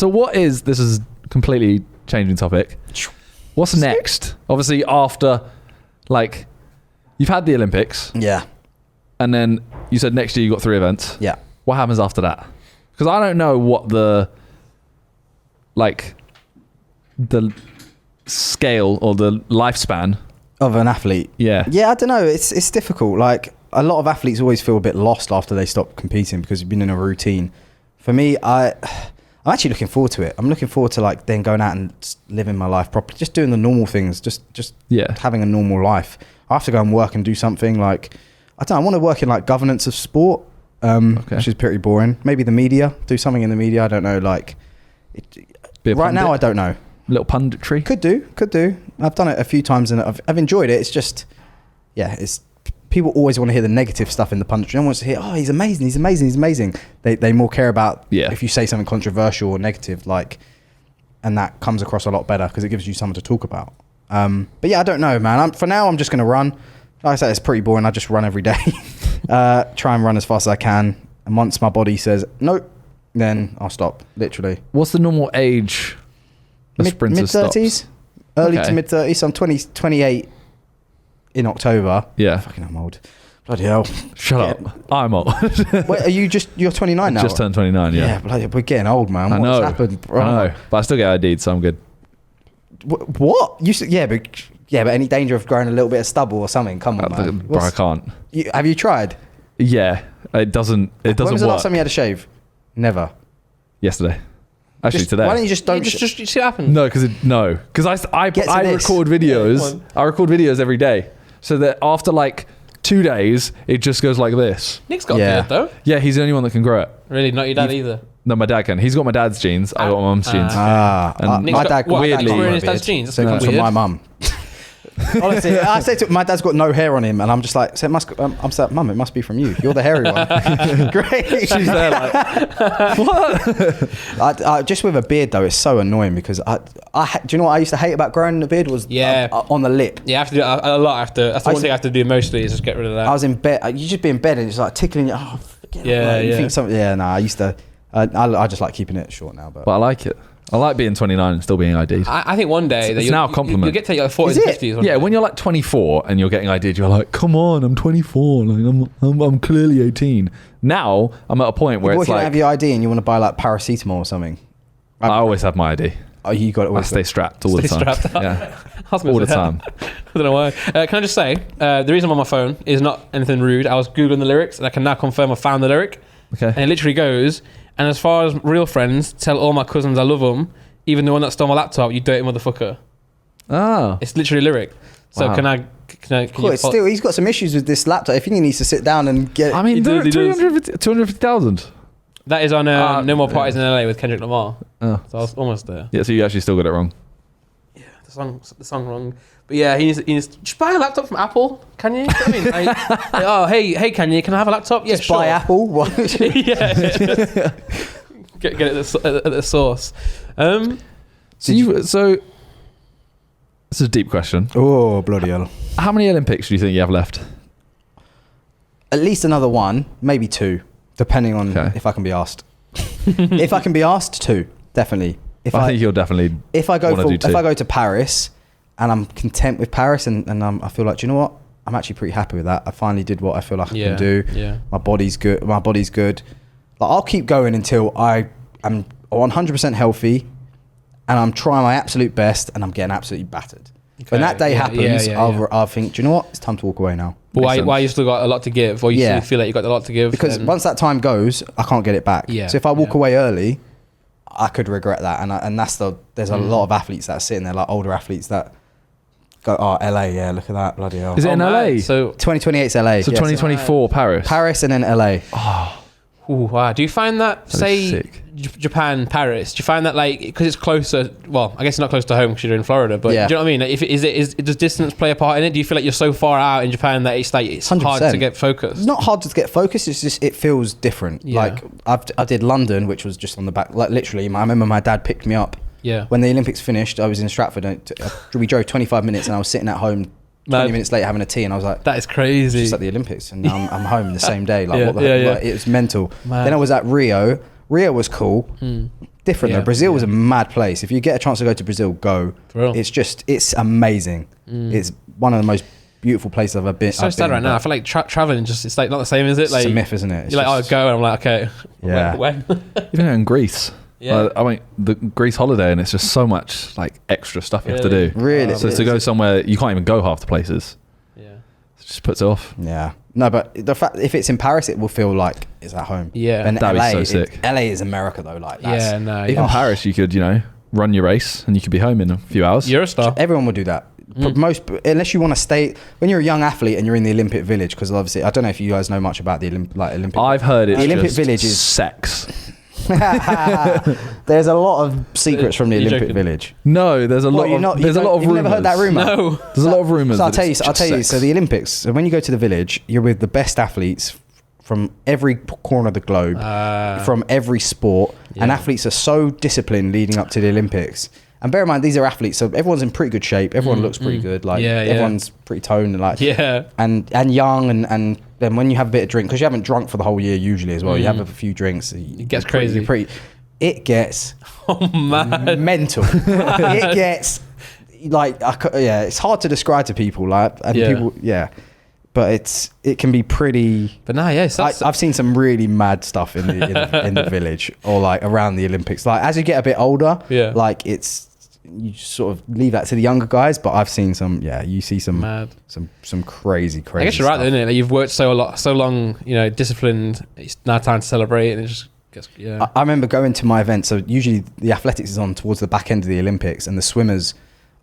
So this is completely changing topic. What's next? Obviously after, like, you've had the Olympics. Yeah. And then you said next year you got 3 events. Yeah. What happens after that? Because I don't know what the scale or the lifespan Of an athlete. Yeah, I don't know. It's difficult. Like, a lot of athletes always feel a bit lost after they stop competing because you've been in a routine. For me, I'm actually looking forward to it. I'm looking forward to, like, then going out and living my life properly, just doing the normal things, just having a normal life. I have to go and work and do something like, I want to work in, like, governance of sport, which is pretty boring. Maybe the media, do something in the media. I don't know. Like, right now, I don't know. Little punditry. Could do. I've done it a few times and I've enjoyed it. It's just, it's people always want to hear the negative stuff in the punditry. No one wants to hear, oh, he's amazing. They more care about if you say something controversial or negative, like, and that comes across a lot better because it gives you something to talk about. But yeah, I don't know, man. For now, I'm just going to run. Like I said, it's pretty boring. I just run every day. Try and run as fast as I can. And once my body says, nope, then I'll stop, literally. What's the normal age a sprinter mid-30s? stops? Early to mid-30s. So I'm 28 in October. Yeah. Fucking I'm old. Bloody hell. Shut up. I'm old. Wait, you're 29 now? Just turned 29, yeah. Yeah, bloody, we're getting old, man. I know. What's happened? Bro? I know. But I still get ID'd, so I'm good. What? But any danger of growing a little bit of stubble or something? Come on, man. Bro, I can't. Have you tried? Yeah. It doesn't When was the work. last time you had a shave? Never. Yesterday. Actually, today. Why don't you just don't... just see what happens? No, because I record videos. I record videos every day, so that after like 2 days, it just goes like this. Nick's got a beard though. Yeah, he's the only one that can grow it. Really, not your dad either. No, my dad can. He's got my dad's genes. I got my mum's genes. And my dad weirdly in his dad's jeans. So that's from my mum. Honestly, I say to my dad's got no hair on him, and I'm just like, so it must. I'm like, Mum, it must be from you. You're the hairy one. Great. She's there like, what? I just with a beard though, it's so annoying because do you know what I used to hate about growing a beard was on the lip. Yeah, I have to do a lot after. That's the one thing I have to do mostly is just get rid of that. I was in bed. You just be in bed and it's like tickling you. Oh, forget it. You think something? Yeah, no. I used to. I just like keeping it short now, but I like it. I like being 29 and still being ID'd. I think one day it's now a compliment. You'll get to like 40s, 50s. Yeah, when you're like 24 and you're getting ID'd, you're like, come on, I'm 24. Like I'm clearly 18. Now I'm at a point where it's like, have your ID and you want to buy like paracetamol or something. I always have my ID. Oh, you got it. I stay strapped all the time. Yeah, all the time. I don't know why. Can I just say, the reason I'm on my phone is not anything rude. I was Googling the lyrics and I can now confirm I found the lyric. Okay. And it literally goes, and as far as real friends, tell all my cousins I love them, even the one that stole my laptop, you dirty motherfucker. Oh. It's literally a lyric. So wow. can I cool, still, he's got some issues with this laptop. If he needs to sit down and get... I mean, 250,000. That is on No More Parties in LA with Kendrick Lamar. Oh. So I was almost there. Yeah, so you actually still got it wrong. Yeah, the song wrong. But yeah, he needs just buy a laptop from Apple. Can you? You know what I mean? Oh, hey, Kanye, can I have a laptop? Yeah, just buy Apple? What? Yeah. Get it at the source. So this is a deep question. Oh, bloody hell. How many Olympics do you think you have left? At least another one, maybe 2, depending on if I can be asked. If I can be asked, 2, definitely. I think you'll definitely. If I go to Paris and I'm content with Paris and I feel like, do you know what? I'm actually pretty happy with that. I finally did what I feel like I can do. Yeah. My body's good. Like, I'll keep going until I am 100% healthy and I'm trying my absolute best and I'm getting absolutely battered. Okay. When that day happens, I'll think, do you know what? It's time to walk away now. But why you still got a lot to give? Or you still feel like you got a lot to give? Because once that time goes, I can't get it back. Yeah. So if I walk away early, I could regret that. And there's a lot of athletes that are sitting there, like older athletes that go, oh, LA, yeah, look at that, bloody hell. Is it in LA? So 2028's LA. So 2024 Paris. Paris and then LA. Oh. Ooh, wow. Do you find that say Japan, Paris, do you find that like, because it's closer, well, I guess it's not close to home because you're in Florida, but do you know what I mean? Like, does distance play a part in it? Do you feel like you're so far out in Japan that it's 100%. Hard to get focused? It's not hard to get focused, it's just, it feels different. Yeah. Like I did London, which was just on the back, like literally, I remember my dad picked me up. Yeah. When the Olympics finished, I was in Stratford and we drove 25 minutes and I was sitting at home 20 minutes later having a tea and I was like, that is crazy. It's just at the Olympics and now I'm home the same day. Like, what the heck? Like, it was mental. Man. Then I was at Rio. Rio was cool. different though. Brazil is a mad place. If you get a chance to go to Brazil, go. It's amazing. It's one of the most beautiful places I've ever been. It's so sad right now. I feel like traveling it's like not the same, is it? Like, it's a myth, isn't it? You're like, go, and I'm like, okay. Yeah. When? Even in Greece. Yeah. I mean, the Greece holiday, and it's just so much like extra stuff you have to do. Really? So to go somewhere, you can't even go half the places. Yeah. It just puts it off. Yeah. No, but the fact if it's in Paris, it will feel like it's at home. Yeah. And That'd LA, be so sick. LA is America though. Like that's, Even Paris, you could run your race and you could be home in a few hours. Eurostar. Everyone will do that. Most, unless you want to stay when you're a young athlete and you're in the Olympic Village, because obviously I don't know if you guys know much about the Olympic. I've heard it's the Olympic just Village is sex. There's a lot of secrets from the Olympic Village. No, there's a lot of rumors. You've never heard that rumor? No. There's a lot of rumors. So I'll tell you. So the Olympics. So when you go to the Village, you're with the best athletes from every corner of the globe, from every sport, and athletes are so disciplined leading up to the Olympics. And bear in mind, these are athletes, so everyone's in pretty good shape. Everyone looks pretty good. Like everyone's pretty toned and and young. And then when you have a bit of drink, because you haven't drunk for the whole year usually as well, you have a few drinks. It gets crazy. It gets mental. It gets like it's hard to describe to people. But it can be pretty. But no, I've seen some really mad stuff in the Village or like around the Olympics. Like as you get a bit older, like you just sort of leave that to the younger guys. But I've seen some. Yeah, you see some mad, some crazy. I guess you're right, though, isn't it? Like you've worked so long, disciplined. It's now time to celebrate, and it just gets. Yeah. I remember going to my event. So usually the athletics is on towards the back end of the Olympics, and the swimmers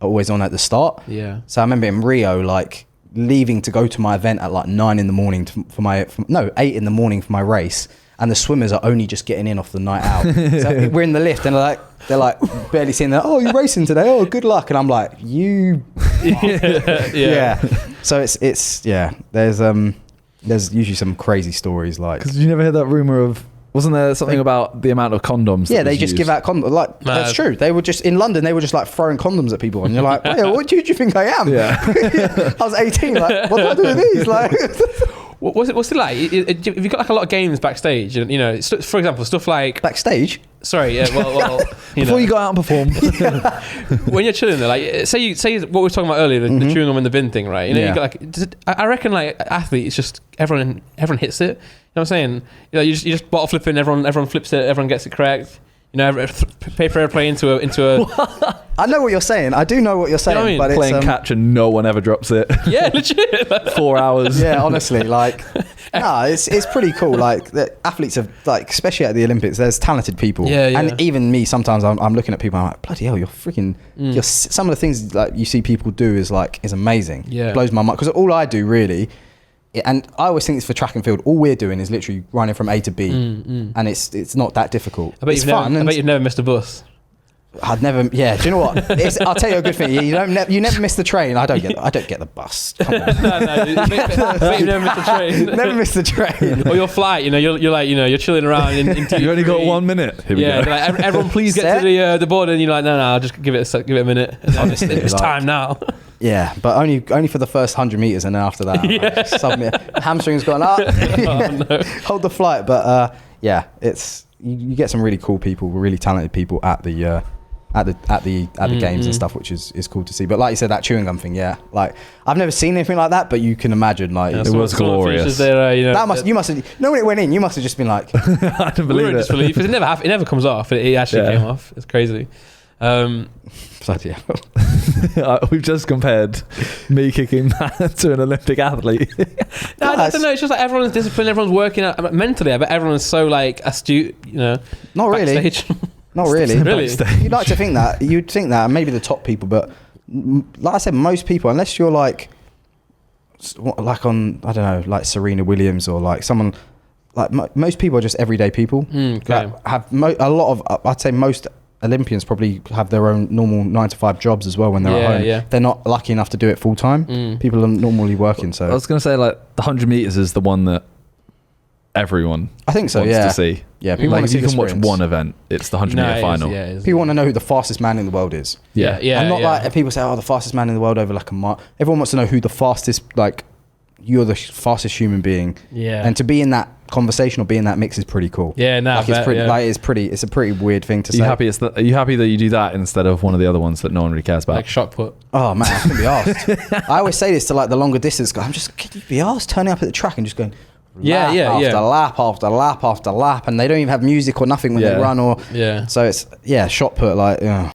are always on at the start. Yeah. So I remember in Rio, like leaving to go to my event at like 9 in the morning 8 in the morning for my race, and the swimmers are only just getting in off the night out. So we're in the lift and they're like barely seeing that. Oh, you're racing today. Oh, good luck. And I'm like, you. Yeah. So it's there's usually some crazy stories like. Because you never heard that rumor of. Wasn't there something about the amount of condoms? Yeah, they just give out condoms. Like that's true. They were just in London. They were just like throwing condoms at people, and you're like, hey, what do you think I am? Yeah. I was 18. Like, what do I do with these? Like, what's it like? Have you got like a lot of games backstage? For example, stuff like backstage. Sorry, yeah. Well, before you go out and perform, when you're chilling there, like say what we were talking about earlier, the chewing gum in the bin thing, right? You got I reckon like athletes, just everyone hits it. You know what I'm saying? You just bottle flipping. Everyone flips it. Everyone gets it correct. Paper airplane into a. I know what you're saying. I do know what you're saying. You know what I mean? But playing catch and no one ever drops it. Yeah, legit. 4 hours. Yeah, honestly, like, it's pretty cool. Like the athletes have like, especially at the Olympics, there's talented people. Yeah. And even me, sometimes I'm looking at people. I'm like, bloody hell, you're freaking. Some of the things like you see people do is amazing. Yeah, it blows my mind because all I do really. And I always think it's for track and field. All we're doing is literally running from A to B, and it's not that difficult. It's fun. I bet you've never missed a bus. I'd never. Yeah, do you know what? I'll tell you a good thing. You never miss the train. I don't get the bus. Come on. No. You never miss the train. Never miss the train. Or your flight. You're like you're chilling around. You only got 1 minute. Here we go. Like, everyone, please get to the board, and you're like, no, I'll just give it a minute. Honestly, it's time now. Yeah, but only for the first 100 meters, and then after that, submit. Hamstring's gone up. No. Hold the flight, but it's you get some really cool people, really talented people at the games and stuff, which is cool to see. But like you said, that chewing gum thing, like I've never seen anything like that, but you can imagine like it was glorious. There, you must have when it went in, you must have just been like, I don't believe it. Because it never comes off. It actually came off. It's crazy. Bloody hell. We've just compared me kicking that to an Olympic athlete. No, I don't know. It's just like everyone's disciplined, everyone's working out mentally. I bet everyone's so like astute. Not really. Not really. Really? You'd like to think that. You'd think that, and maybe the top people, but like I said, most people, unless you're like on, I don't know, like Serena Williams or like someone, like most people are just everyday people. Okay. Have a lot of, I'd say most Olympians probably have their own normal 9-to-5 jobs as well when they're at home. Yeah. They're not lucky enough to do it full time. People are normally working. So I was going to say like the 100 meters is the one that everyone I think so. wants Yeah. to see. Yeah. People Like want if to you see can watch one event, it's the 100 meter final. People want to know who the fastest man in the world is. Yeah. And not like if people say, oh, the fastest man in the world over like a mile. Everyone wants to know who the fastest you're the fastest human being. Yeah. And to be in that conversation or be in that mix is pretty cool. Yeah, no, like it's a pretty weird thing to say. Are you happy that you do that instead of one of the other ones that no one really cares about? Like shot put. Oh man, I couldn't be asked. I always say this to like the longer distance guy. Can you be asked turning up at the track and just going lap after lap after lap, and they don't even have music or nothing when they run or. Yeah. So it's shot put like. Yeah.